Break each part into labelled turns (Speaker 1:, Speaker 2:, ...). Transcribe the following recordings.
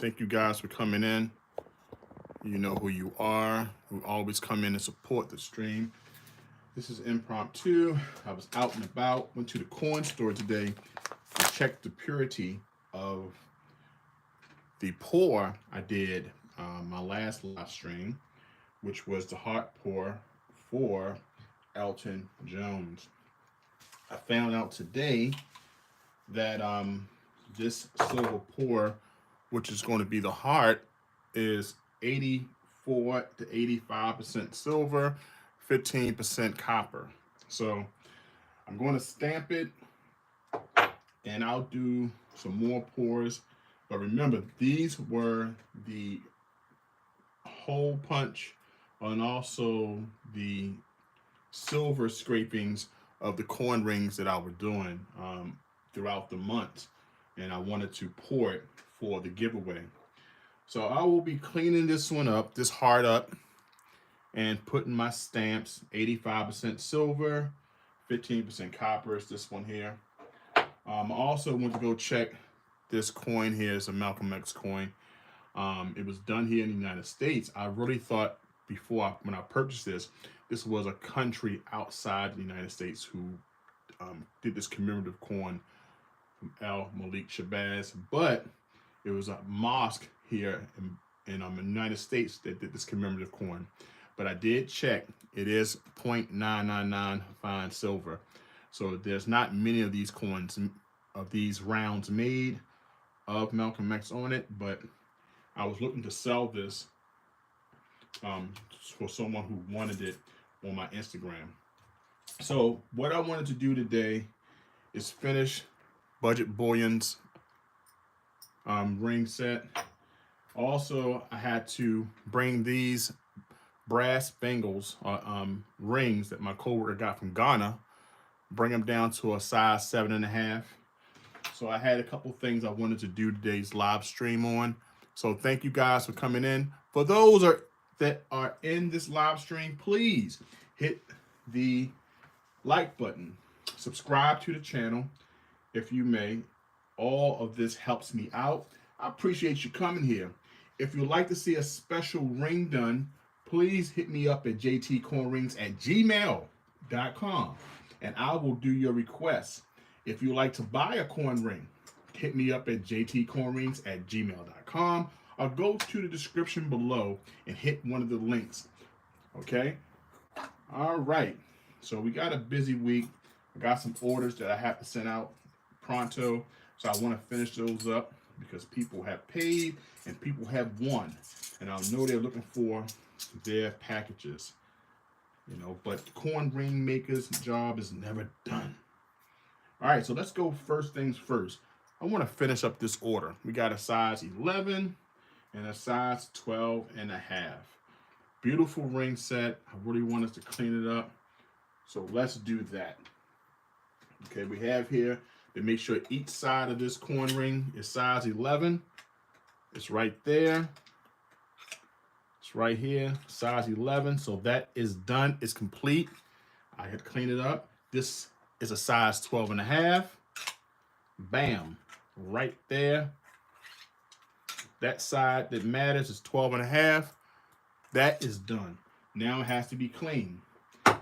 Speaker 1: Thank you guys for coming in. You know who you are. Who always come in and support the stream. This is impromptu. I was out and about. Went to the coin store today to check the purity of the pour I did my last live stream, which was the heart pour for Elton Jones. I found out today that this silver pour, which is going to be the heart, is 84 to 85% silver, 15% copper. So I'm going to stamp it and I'll do some more pours. But remember, these were the hole punch and also the silver scrapings of the coin rings that I was doing throughout the month. And I wanted to pour it for the giveaway. So I will be cleaning this one up, this heart up, and putting my stamps, 85% silver, 15% copper is this one here. I also went to go check this coin here. It's a Malcolm X coin. It was done here in the United States. I really thought before, when I purchased this was a country outside the United States who did this commemorative coin from Al Malik Shabazz, but it was a mosque here in the United States that did this commemorative coin. But I did check, it is 0.999 fine silver. So there's not many of these coins, of these rounds made of Malcolm X on it, but I was looking to sell this for someone who wanted it on my Instagram. So what I wanted to do today is finish Budget Bullion's ring set. Also, I had to bring these brass bangles, rings that my coworker got from Ghana, bring them down to a size 7.5. So I had a couple things I wanted to do today's live stream on. So thank you guys for coming in. For those that are in this live stream, please hit the like button, subscribe to the channel if you may. All of this helps me out. I appreciate you coming here. If you'd like to see a special ring done, please hit me up at JTCoinRings@gmail.com and I will do your request. If you'd like to buy a coin ring, hit me up at JTCoinRings@gmail.com or go to the description below and hit one of the links. Okay? All right. So we got a busy week. I got some orders that I have to send out pronto. So I want to finish those up because people have paid and people have won. And I know they're looking for their packages. You know, but the coin ring maker's job is never done. All right, so let's go first things first. I want to finish up this order. We got a size 11 and a size 12.5. Beautiful ring set. I really want us to clean it up. So let's do that. Okay, we have here to make sure each side of this coin ring is size 11. It's right there. It's right here, size 11. So that is done. It's complete. I had cleaned it up. This is a size 12.5. Bam, right there. That side that matters is 12.5. That is done. Now it has to be cleaned.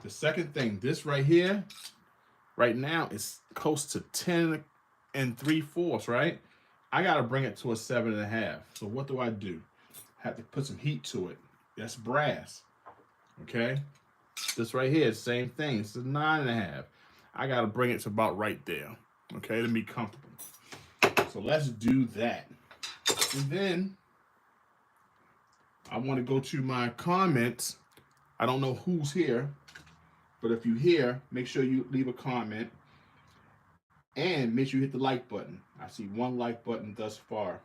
Speaker 1: The second thing, this right here, right now is close to 10 3/4, right? I gotta bring it to a 7.5. So what do? I have to put some heat to it. That's brass. Okay. This right here is the same thing. It's a 9.5. I gotta bring it to about right there. Okay, to be comfortable. So let's do that. And then I want to go to my comments. I don't know who's here, but if you're here, make sure you leave a comment and make sure you hit the like button. I see one like button thus far.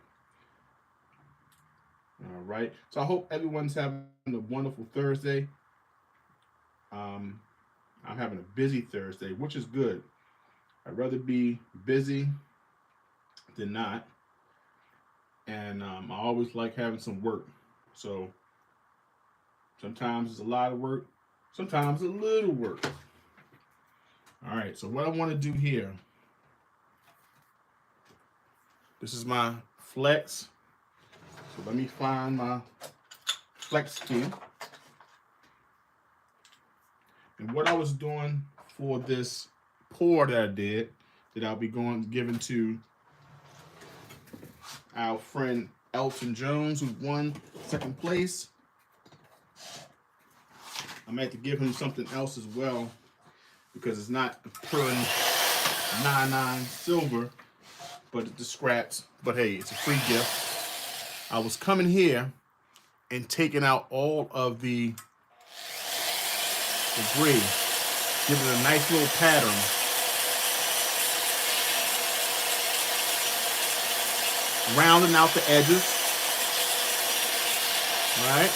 Speaker 1: All right. So I hope everyone's having a wonderful Thursday. I'm having a busy Thursday, which is good. I'd rather be busy than not. And I always like having some work. So sometimes it's a lot of work, sometimes a little work. All right, so what I want to do here, this is my flex So let me find my flex key. And what I was doing for this pour that I did, that I'll be giving to our friend Elton Jones, who won second place. I might have to give him something else as well, because it's not the pure 99 silver, but it's the scraps. But hey, it's a free gift. I was coming here and taking out all of the debris, giving it a nice little pattern. Rounding out the edges. All right.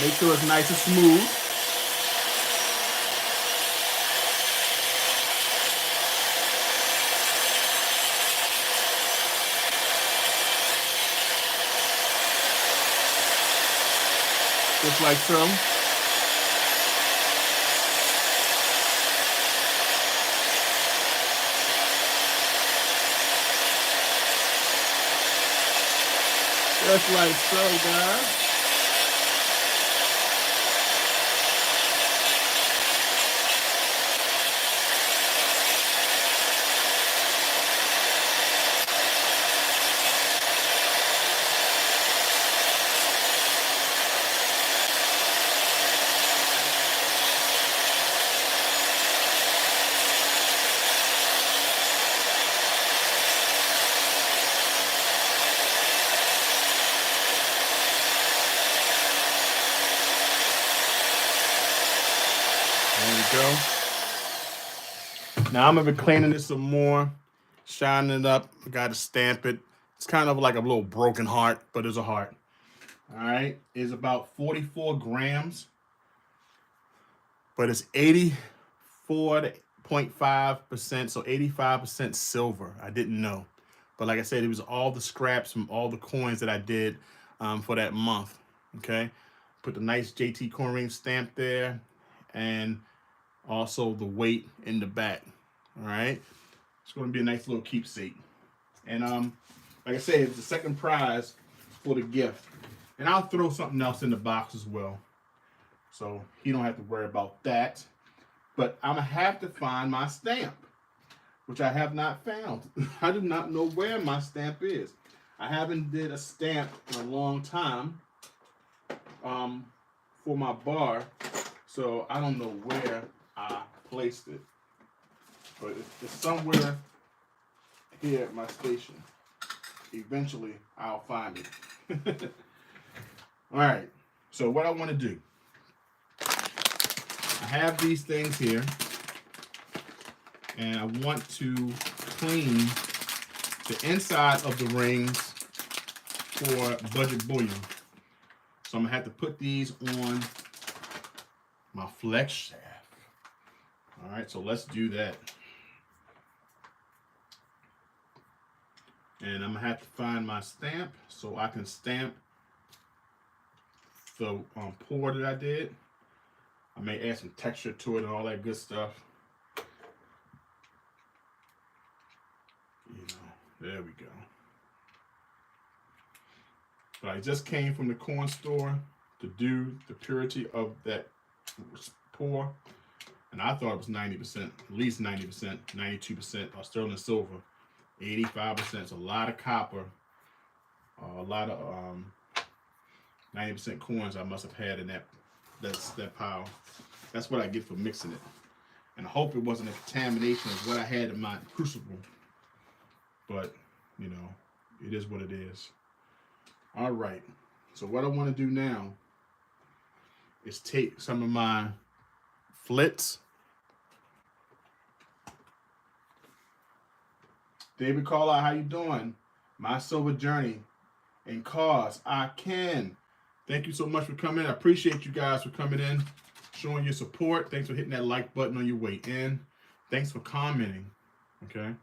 Speaker 1: Make sure it's nice and smooth. Just like so. Just like so, guys. There we go. Now I'm gonna be cleaning this some more, shining it up. I gotta stamp it. It's kind of like a little broken heart, but it's a heart. All right, it's about 44 grams, but it's 84.5%, so 85% silver. I didn't know, but like I said, it was all the scraps from all the coins that I did for that month. Okay, put the nice JTCoinRings stamp there, and also the weight in the back. All right, it's going to be a nice little keepsake. And like I said, it's the second prize for the gift. And I'll throw something else in the box as well, so you don't have to worry about that. But I'm gonna have to find my stamp, which I have not found. I do not know where my stamp is. I haven't did a stamp in a long time for my bar, so I don't know where I placed it. But it's somewhere here at my station. Eventually, I'll find it. All right, so what I want to do, I have these things here, and I want to clean the inside of the rings for budget bullion. So I'm gonna have to put these on my flex shaft. All right, so let's do that. And I'm gonna have to find my stamp so I can stamp the pour that I did. I may add some texture to it and all that good stuff. You know, there we go. But I just came from the coin store to do the purity of that pour, and I thought it was 90%, at least 90%, 92% sterling silver, 85%. It's a lot of copper, a lot of 90% coins I must have had in that pile. That's what I get for mixing it. And I hope it wasn't a contamination of what I had in my crucible. But, you know, it is what it is. All right. So what I want to do now is take some of my flits. David Carlisle, how you doing? My silver journey in cars. I can. Thank you so much for coming. I appreciate you guys for coming in, showing your support. Thanks for hitting that like button on your way in. Thanks for commenting. Okay.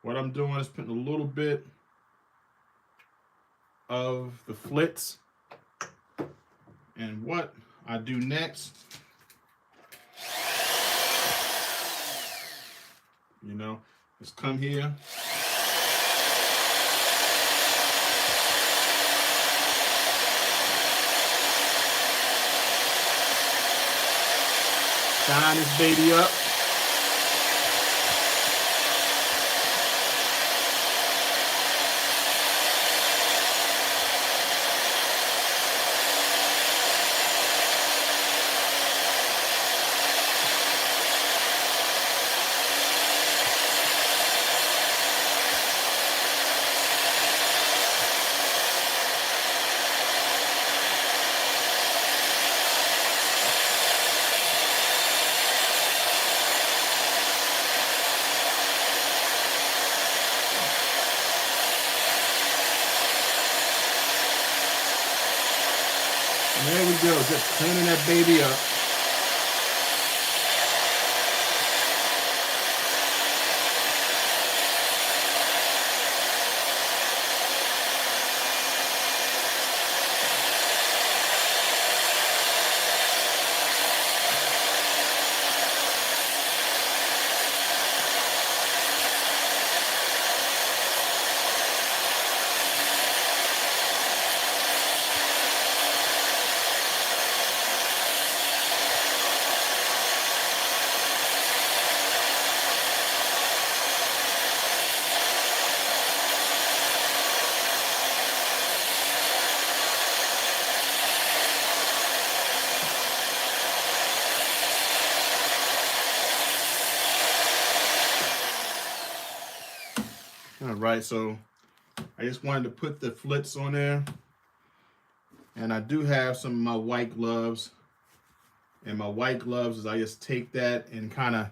Speaker 1: What I'm doing is putting a little bit of the flits. And what I do next, you know, is come here shine this baby up. And there we go, just cleaning that baby up. All right, so I just wanted to put the flits on there. And I do have some of my white gloves. And my white gloves is I just take that and kind of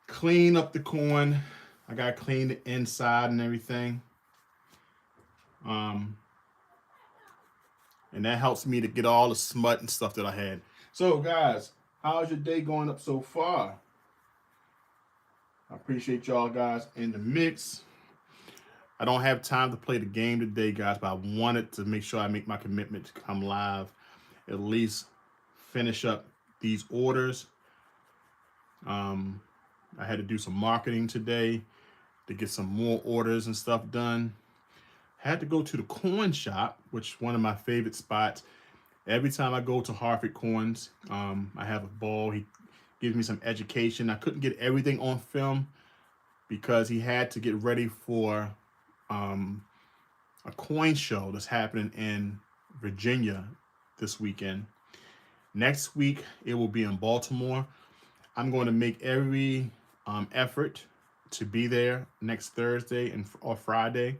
Speaker 1: clean up the coin. I got to clean the inside and everything. And that helps me to get all the smut and stuff that I had. So guys, how's your day going up so far? I appreciate y'all guys in the mix. I don't have time to play the game today, guys, but I wanted to make sure I make my commitment to come live, at least finish up these orders. I had to do some marketing today to get some more orders and stuff done. I had to go to the coin shop, which is one of my favorite spots. Every time I go to Harford Coins, I have a ball. He gives me some education. I couldn't get everything on film because he had to get ready for a coin show that's happening in Virginia this weekend. Next week, it will be in Baltimore. I'm going to make every effort to be there next Thursday or Friday.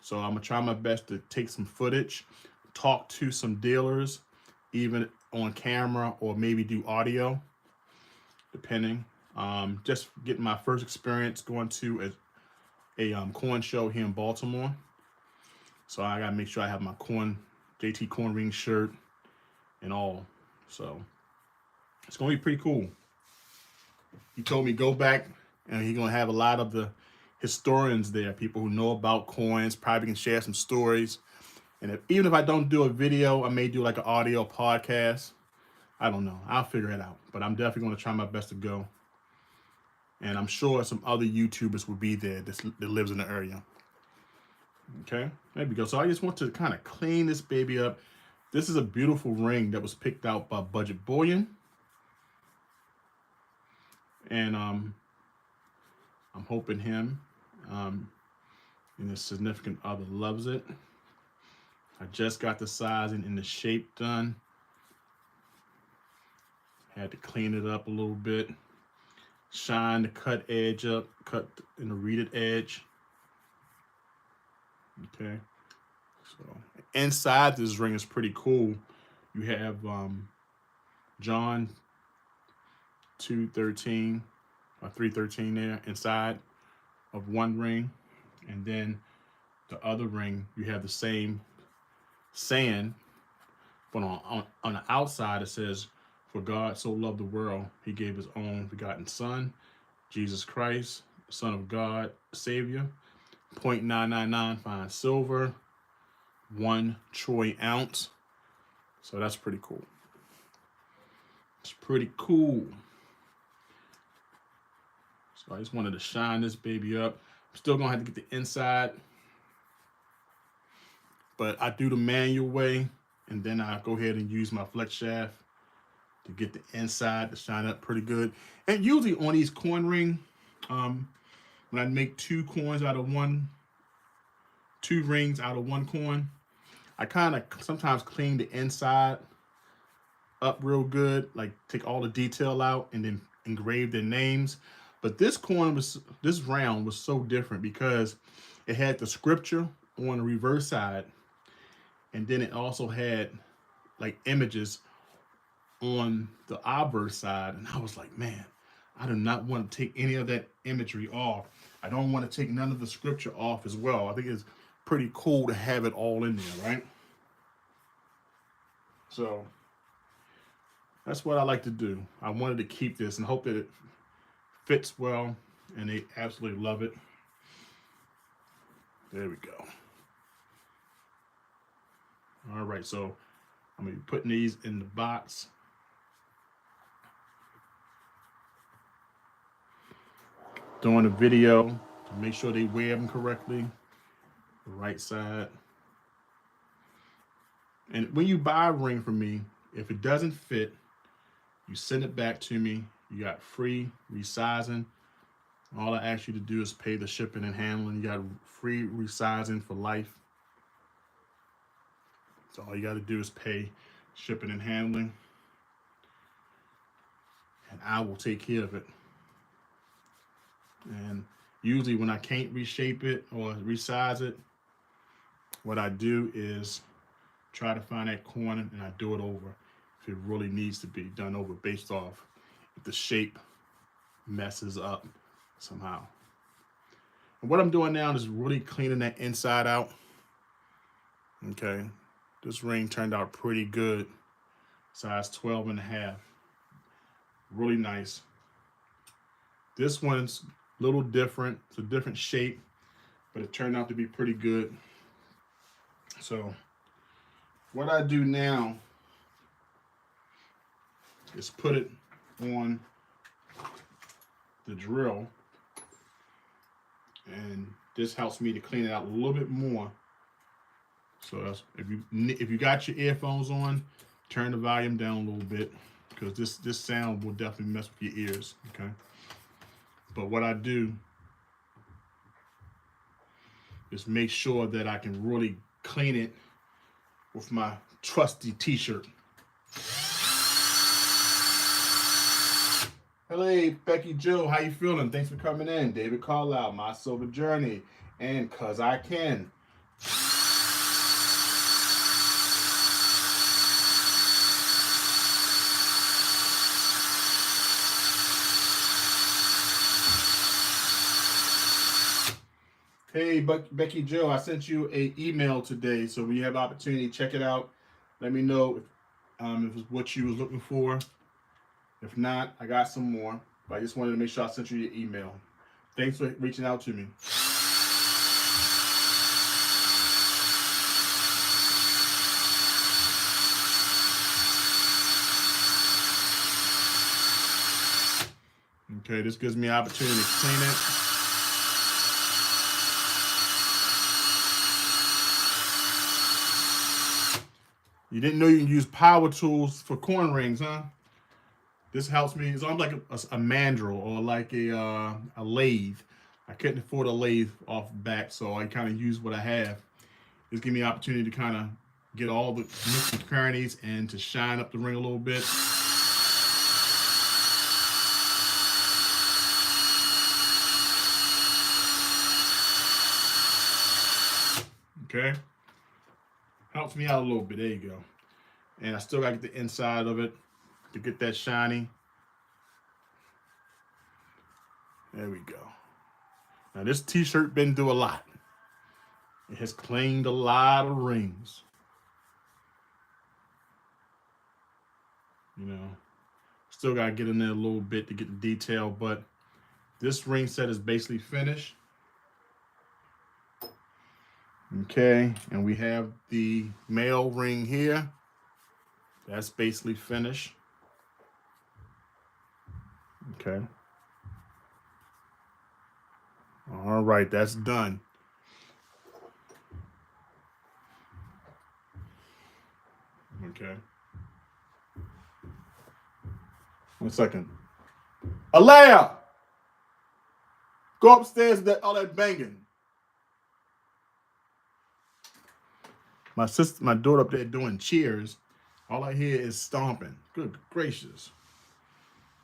Speaker 1: So I'm going to try my best to take some footage, talk to some dealers, even on camera or maybe do audio, depending. Just getting my first experience going to a coin show here in Baltimore. So I gotta make sure I have my JTCoinRings shirt and all. So it's gonna be pretty cool. He told me go back and he's gonna have a lot of the historians there, people who know about coins, probably can share some stories. And even if I don't do a video, I may do like an audio podcast. I don't know. I'll figure it out. But I'm definitely gonna try my best to go. And I'm sure some other YouTubers will be there that lives in the area. Okay, there we go. So I just want to kind of clean this baby up. This is a beautiful ring that was picked out by Budget Bullion. And I'm hoping him and his significant other loves it. I just got the sizing and the shape done. Had to clean it up a little bit. Shine the cut edge up, cut in the reeded edge. Okay, so inside this ring is pretty cool. You have John 2:13 or 3:13 there inside of one ring, and then the other ring you have the same saying, but on the outside it says, "For God so loved the world, he gave his own begotten Son, Jesus Christ, Son of God, Savior." 0.999 fine silver, 1 troy ounce. So that's pretty cool. It's pretty cool. So I just wanted to shine this baby up. I'm still gonna have to get the inside, but I do the manual way, and then I go ahead and use my flex shaft to get the inside to shine up pretty good. And usually on these coin ring, when I make two rings out of one coin, I kind of sometimes clean the inside up real good, like take all the detail out and then engrave their names. But this round was so different because it had the scripture on the reverse side, and then it also had like images on the obverse side. And I was like, man, I do not want to take any of that imagery off. I don't want to take none of the scripture off as well. I think it's pretty cool to have it all in there, right? So that's what I like to do. I wanted to keep this and hope that it fits well, and they absolutely love it. There we go. All right, so I'm gonna be putting these in the box. Doing a video to make sure they wear them correctly. The right side. And when you buy a ring from me, if it doesn't fit, you send it back to me. You got free resizing. All I ask you to do is pay the shipping and handling. You got free resizing for life. So all you got to do is pay shipping and handling, and I will take care of it. And usually when I can't reshape it or resize it, what I do is try to find that corner and I do it over if it really needs to be done over based off if the shape messes up somehow. And what I'm doing now is really cleaning that inside out. Okay, this ring turned out pretty good. Size 12.5. Really nice. This one's a little different. It's a different shape, but it turned out to be pretty good. So what I do now is put it on the drill, and this helps me to clean it out a little bit more. So that's, if you got your earphones on, turn the volume down a little bit, because this sound will definitely mess with your ears. Okay, but what I do is make sure that I can really clean it with my trusty t-shirt. Hey, Becky Joe, how you feeling? Thanks for coming in. David Carlisle, My Silver Journey, and Cause I Can. Hey, Becky Joe, I sent you an email today, so when you have opportunity, check it out. Let me know if it's what you was looking for. If not, I got some more, but I just wanted to make sure I sent you your email. Thanks for reaching out to me. Okay, this gives me an opportunity to clean it. You didn't know you can use power tools for coin rings, huh? This helps me. It's almost like a mandrel or like a lathe. I couldn't afford a lathe off the back, so I kind of use what I have. This gives me an opportunity to kind of get all the nooks and crannies and to shine up the ring a little bit. Okay. Helps me out a little bit. There you go. And I still got to get the inside of it to get that shiny. There we go. Now this t-shirt been through a lot. It has cleaned a lot of rings. You know, still got to get in there a little bit to get the detail, but this ring set is basically finished. Okay, and we have the male ring here. That's basically finished. Okay. All right, that's done. Okay. 1 second. Alea! Go upstairs with all that banging. My sister, my daughter up there doing cheers. All I hear is stomping. Good gracious.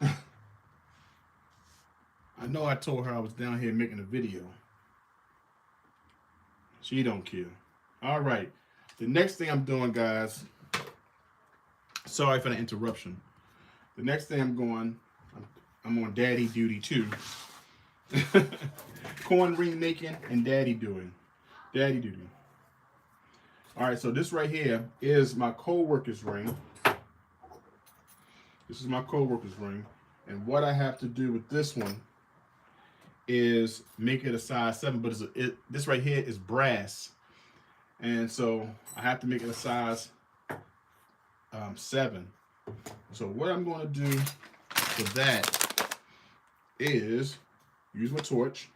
Speaker 1: I know I told her I was down here making a video. She don't care. All right. The next thing I'm doing, guys. Sorry for the interruption. The next thing I'm on daddy duty too. Coin ring making and daddy duty. All right, so this right here is my co-worker's ring. This is my co-worker's ring. And what I have to do with this one is make it a size 7, but this right here is brass. And so I have to make it a size 7. So what I'm going to do for that is use my torch.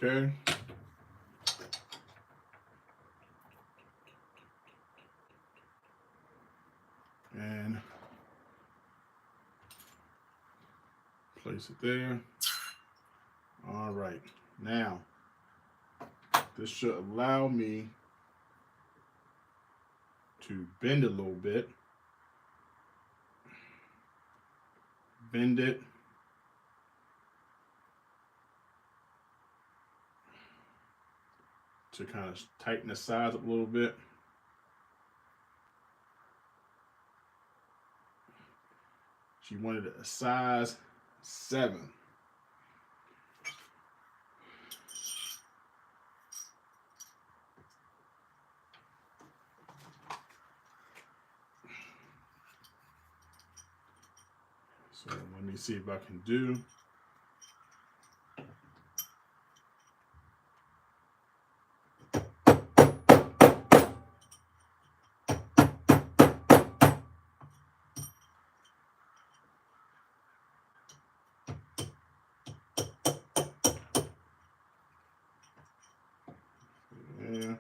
Speaker 1: Okay. And place it there. All right. Now, this should allow me to bend a little bit. Bend it. To kind of tighten the size up a little bit. She wanted a size 7. So let me see if I can do. Yeah.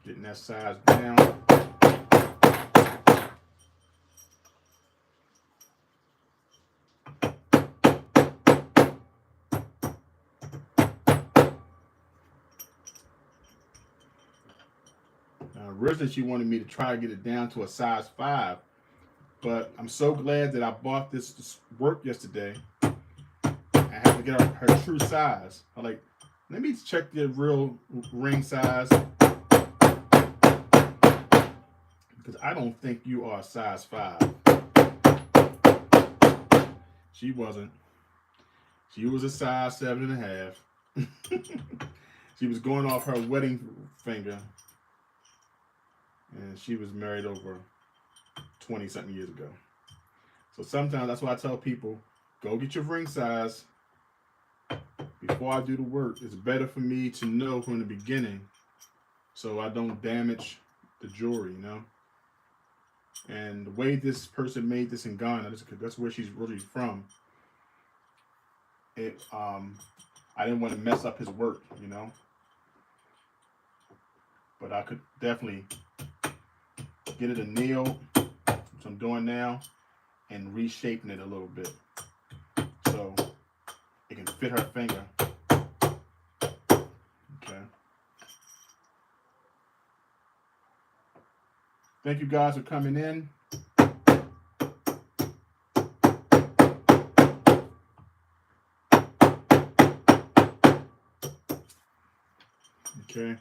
Speaker 1: Getting that size down. Now, originally she wanted me to try to get it down to a size 5, but I'm so glad that I bought this work yesterday. I have to get her true size. I'm like, let me check the real ring size. Because I don't think you are a size 5. She wasn't. She was a size 7.5. She was going off her wedding finger. And she was married over 20-something years ago. So sometimes that's why I tell people, go get your ring size before I do the work. It's better for me to know from the beginning so I don't damage the jewelry, you know. And the way this person made this in Ghana, that's where she's really from. I didn't want to mess up his work, you know. But I could definitely get it annealed, which I'm doing now, and reshaping it a little bit so it can fit her finger. Okay. Thank you guys for coming in. Okay.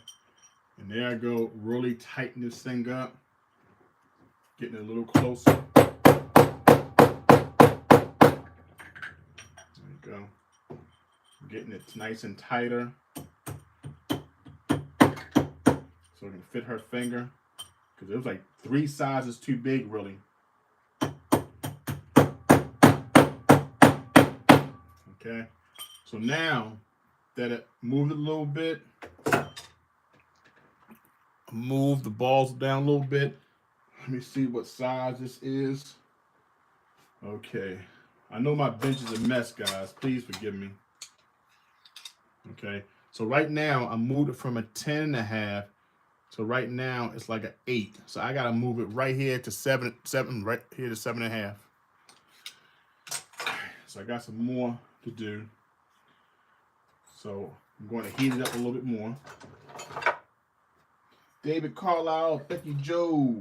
Speaker 1: And there I go, really tighten this thing up. Getting it a little closer. There you go. Getting it nice and tighter so it can fit her finger. Because it was like 3 sizes too big, really. Okay. So now that it moved a little bit, move the balls down a little bit. Let me see what size this is. Okay. I know my bench is a mess, guys. Please forgive me. Okay. So right now, I moved it from a 10.5. So right now, it's like an 8. So I got to move it right here to 7, right here to 7.5. So I got some more to do. So I'm going to heat it up a little bit more. David Carlisle, Becky Joe,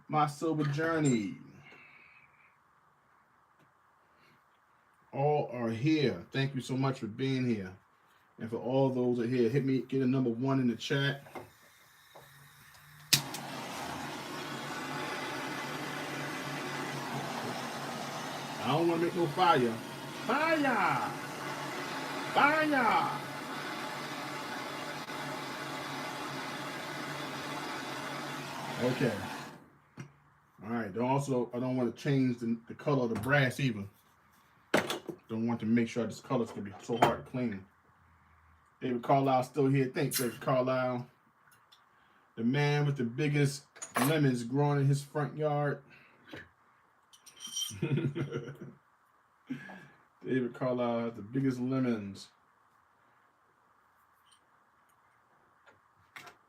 Speaker 1: My Silver Journey. All are here. Thank you so much for being here. And for all those that are here, hit me, get a number 1 in the chat. I don't want to make no fire. Fire! Fire! Okay. All right. I don't want to change the color of the brass either. Don't want to make sure this color's going to be so hard to clean. David Carlisle still here. Thanks, David Carlisle. The man with the biggest lemons growing in his front yard. David Carlisle has the biggest lemons.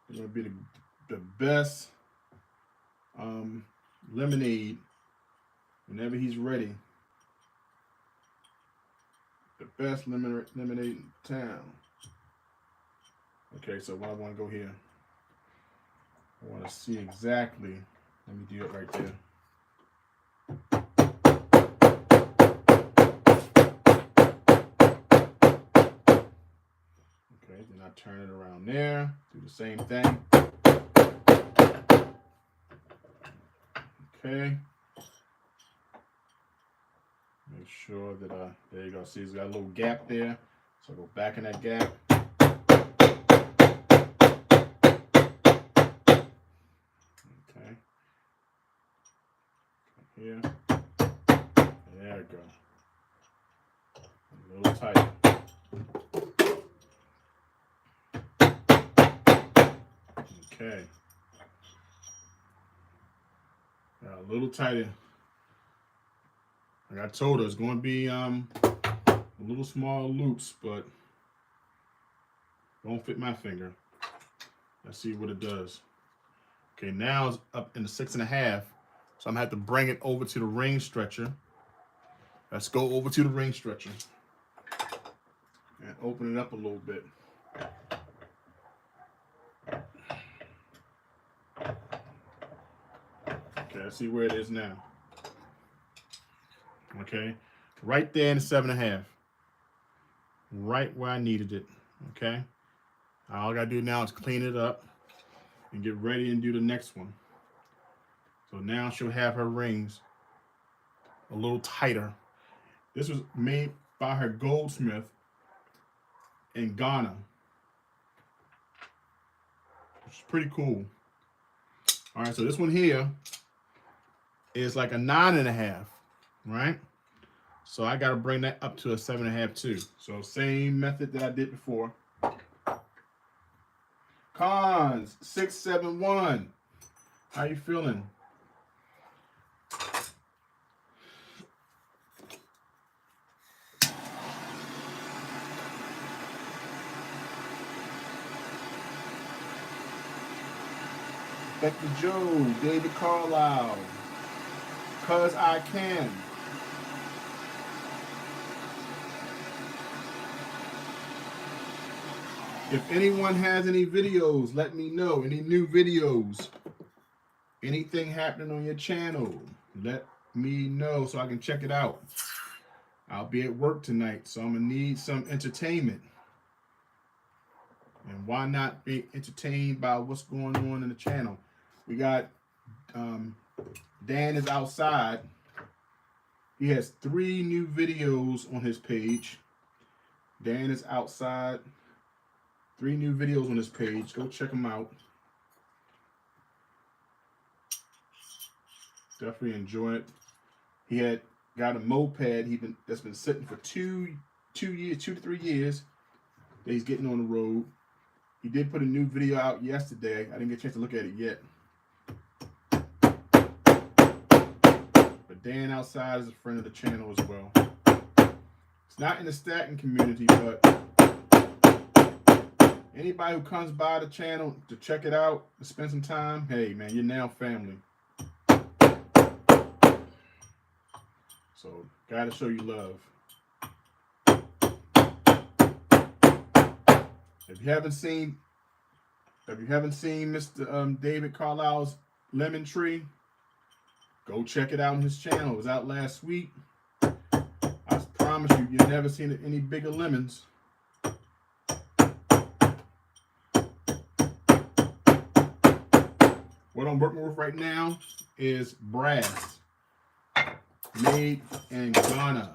Speaker 1: It's going to be the best lemonade whenever he's ready. The best lemonade in town. Okay, so I want to go here. I want to see exactly. Let me do it right there. Okay, then I turn it around there. Do the same thing. Okay. Make sure that there you go. See, it's got a little gap there. So I go back in that gap. Okay. Here. There we go. A little tight. Okay. Got a little tighter. Like I told her, it's going to be a little small loops, but don't fit my finger. Let's see what it does. Okay, now it's up in the 6.5, so I'm gonna have to bring it over to the ring stretcher. Let's go over to the ring stretcher and open it up a little bit. Okay, let's see where it is now. Okay, right there in the 7.5. Right where I needed it. Okay, all I gotta do now is clean it up and get ready and do the next one. So now she'll have her rings a little tighter. This was made by her goldsmith in Ghana, which is pretty cool. All right, so this one here is like a 9.5, right? So I gotta bring that up to a 7.5 too. So same method that I did before. Cons 671. How you feeling? Becky Joe, David Carlisle, Cause I Can. If anyone has any videos, let me know. Any new videos, anything happening on your channel, let me know so I can check it out. I'll be at work tonight, so I'm gonna need some entertainment. And why not be entertained by what's going on in the channel? We got Dan is outside. He has 3 new videos on his page. Dan is outside. 3 new videos on his page. Go check them out. Definitely enjoy it. He had got a moped that's been sitting for 2 to 3 years. That he's getting on the road. He did put a new video out yesterday. I didn't get a chance to look at it yet. Dan outside is a friend of the channel as well. It's not in the stacking community, but anybody who comes by the channel to check it out, to spend some time, hey man, you're now family. So, gotta show you love. If you haven't seen Mr. David Carlisle's lemon tree, go check it out on his channel. It was out last week. I promise you, you've never seen any bigger lemons. What I'm working with right now is brass, made in Ghana,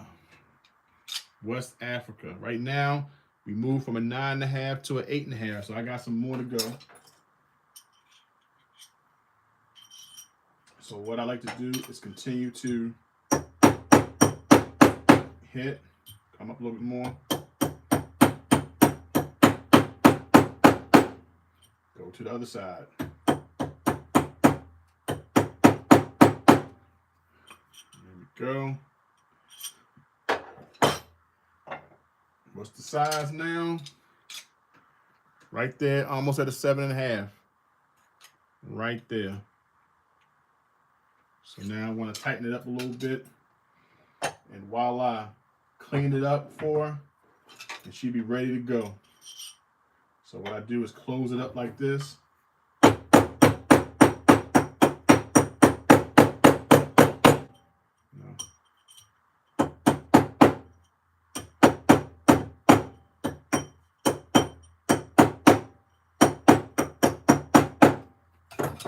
Speaker 1: West Africa. Right now, we moved from a 9.5 to an 8.5, so I got some more to go. So what I like to do is continue to hit, come up a little bit more, go to the other side. There we go. What's the size now? Right there, almost at a 7.5. Right there. So now I want to tighten it up a little bit. And voila, clean it up for her, and she'll be ready to go. So what I do is close it up like this.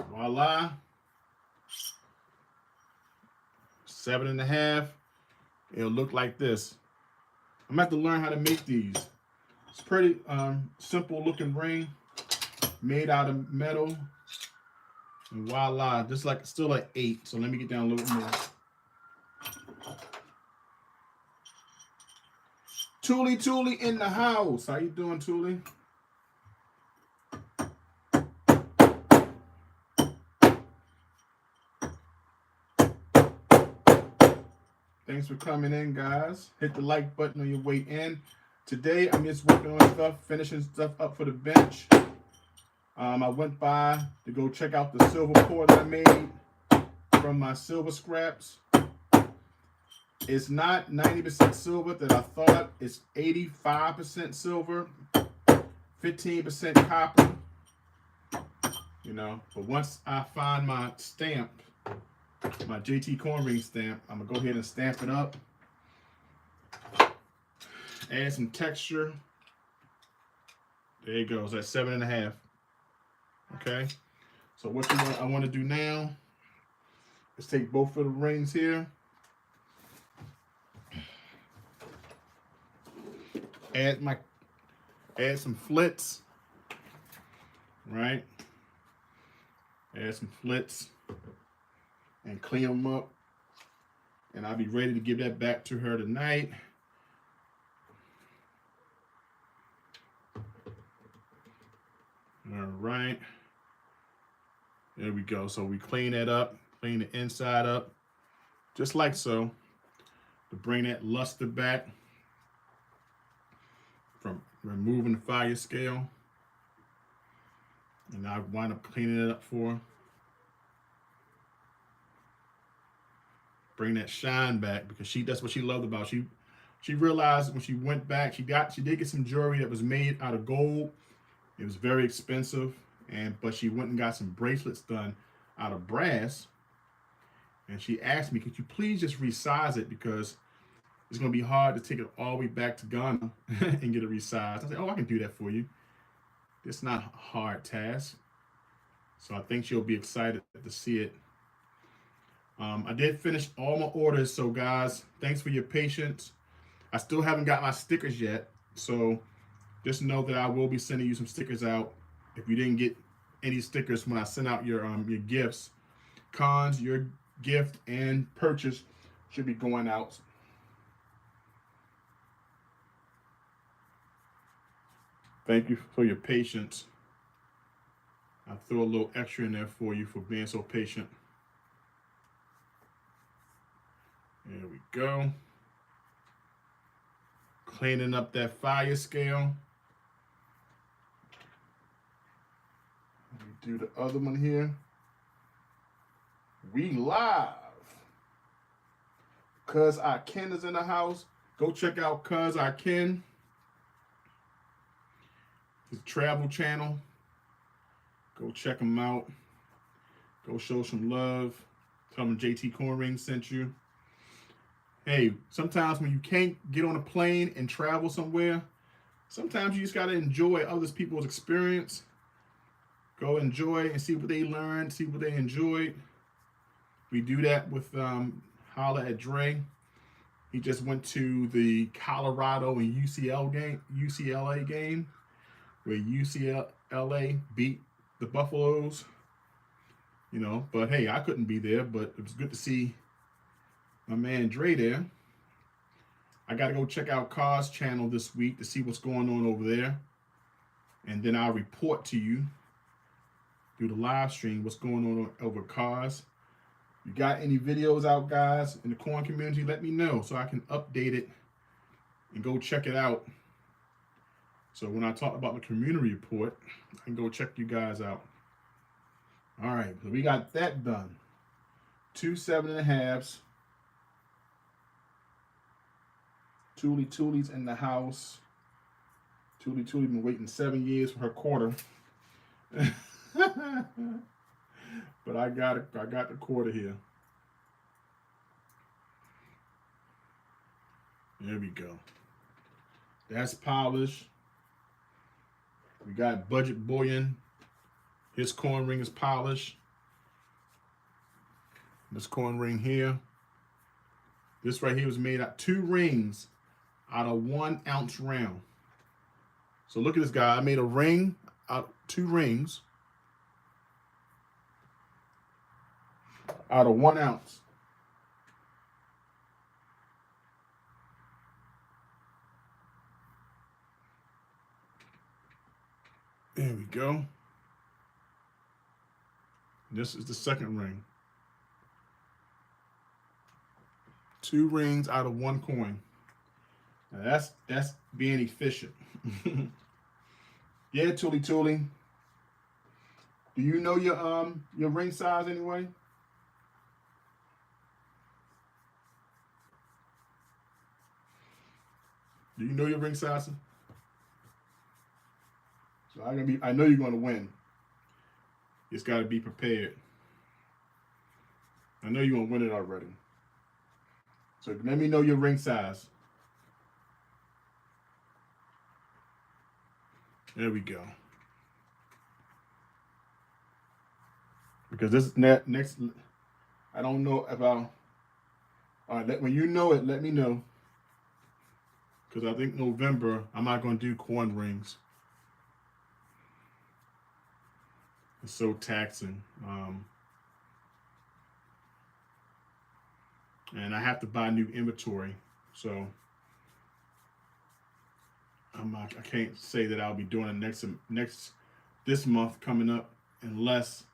Speaker 1: Voila. 7.5. It'll look like this. I'm gonna have to learn how to make these. It's pretty simple looking ring, made out of metal. And voila, just like still like 8. So let me get down a little more. Tuli in the house. How you doing, Tuli? Thanks for coming in, guys. Hit the like button on your way in. Today, I'm just working on stuff, finishing stuff up for the bench. I went by to go check out the silver pour that I made from my silver scraps. It's not 90% silver that I thought. It's 85% silver, 15% copper. You know, but once I find my stamp, my JTCoinRings stamp, I'm gonna go ahead and stamp it up. Add some texture. There you go. It's at 7.5. Okay. So what I want to do now is take both of the rings here, add some flits, right? Add some flits and clean them up, and I'll be ready to give that back to her tonight. All right, there we go. So we clean that up, clean the inside up, just like so, to bring that luster back from removing the fire scale. And I wind up cleaning it up for her. Bring that shine back, because that's what she loved about. She realized when she went back, she did get some jewelry that was made out of gold. It was very expensive, but she went and got some bracelets done out of brass. And she asked me, could you please just resize it, because it's going to be hard to take it all the way back to Ghana and get it resized. I said, oh, I can do that for you. It's not a hard task. So I think she'll be excited to see it. I did finish all my orders, so guys, thanks for your patience. I still haven't got my stickers yet, so just know that I will be sending you some stickers out. If you didn't get any stickers when I send out your gifts, cons, your gift and purchase should be going out. Thank you for your patience. I threw a little extra in there for you for being so patient. There we go. Cleaning up that fire scale. Let me do the other one here. We live. Cuz I Ken is in the house. Go check out Cuz I Ken. His travel channel. Go check him out. Go show some love. Tell him JTCoinRings sent you. Hey, sometimes when you can't get on a plane and travel somewhere, sometimes you just got to enjoy other people's experience. Go enjoy and see what they learned, see what they enjoyed. We do that with Holla at Dre. He just went to the Colorado and UCLA game where UCLA beat the Buffaloes. You know, but hey, I couldn't be there, but it was good to see my man Dre there. I got to go check out Car's channel this week to see what's going on over there. And then I'll report to you through the live stream what's going on over Cars. You got any videos out, guys, in the coin community, let me know so I can update it and go check it out. So when I talk about the community report, I can go check you guys out. All right, so we got that done. 2 7.5s. Toolie's in the house. Toolie been waiting 7 years for her quarter. But I got the quarter here. There we go. That's polished. We got Budget Boyan. His coin ring is polished. This coin ring here. This right here was made out 2 rings out of 1 ounce round. So look at this guy. I made a ring out of 2 rings out of 1 ounce. There we go. This is the second ring. 2 rings out of 1 coin. Now that's being efficient. Yeah, Toolie. Do you know your ring size anyway? Do you know your ring size? So I know you're gonna win. Just gotta be prepared. I know you're gonna win it already. So let me know your ring size. There we go. Because this next, I don't know if I'll. All right, when you know it, let me know. Because I think November, I'm not going to do coin rings. It's so taxing. And I have to buy new inventory. So I can't say that I'll be doing it this month coming up unless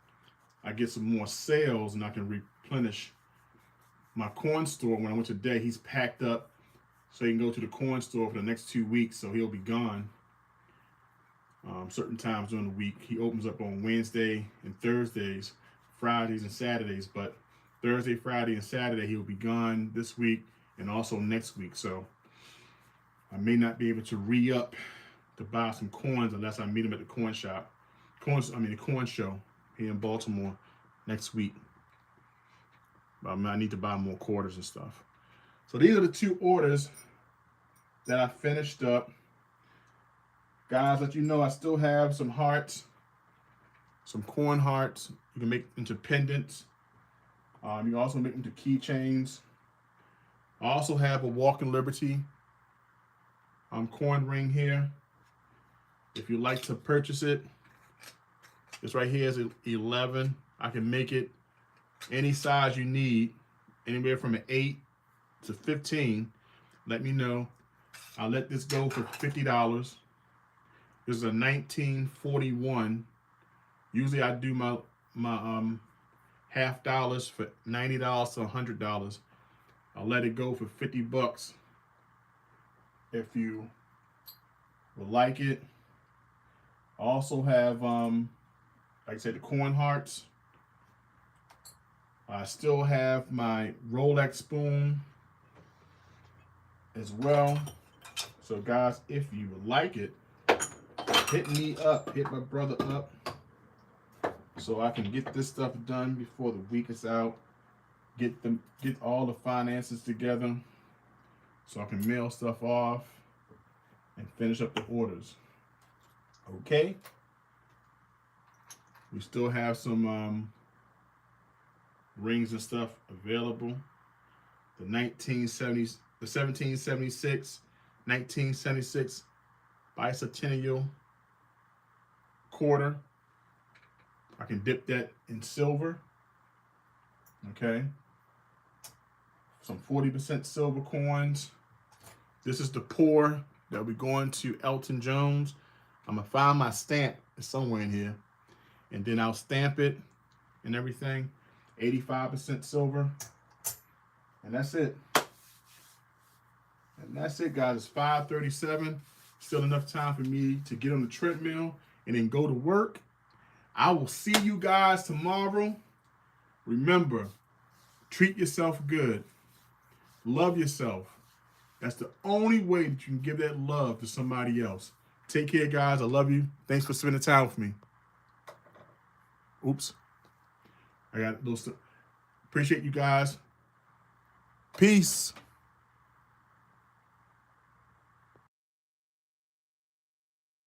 Speaker 1: I get some more sales and I can replenish my coin store. When I went today, he's packed up so he can go to the coin store for the next 2 weeks, so he'll be gone certain times during the week. He opens up on Wednesday and Thursdays, Fridays and Saturdays, but Thursday, Friday, and Saturday he'll be gone this week and also next week. So I may not be able to re-up to buy some coins unless I meet him at the coin shop. The coin show here in Baltimore next week. I need to buy more quarters and stuff. So these are the 2 orders that I finished up. Guys, let you know I still have some hearts, some coin hearts. You can make into pendants. You can also make them into keychains. I also have a Walking Liberty coin ring here. If you'd like to purchase it, this right here is 11. I can make it any size you need, anywhere from an 8 to 15. Let me know. I'll let this go for $50. This is a 1941. Usually I do my half dollars for $90 to $100. I'll let it go for 50 bucks if you would like it. I also have, like I said, the coin hearts. I still have my Rolex spoon as well. So guys, if you would like it, hit me up, hit my brother up, so I can get this stuff done before the week is out. Get all the finances together so I can mail stuff off and finish up the orders. Okay? We still have some rings and stuff available. The 1970s, the 1776, 1976 bicentennial quarter. I can dip that in silver. Okay. Some 40% silver coins. This is the pour that we're going to Elton Jones. I'm gonna find my stamp. It's somewhere in here. And then I'll stamp it and everything. 85% silver. And that's it. And that's it, guys. It's 5:37. Still enough time for me to get on the treadmill and then go to work. I will see you guys tomorrow. Remember, treat yourself good. Love yourself. That's the only way that you can give that love to somebody else. Take care, guys. I love you. Thanks for spending time with me. Oops. I got those. Appreciate you guys. Peace.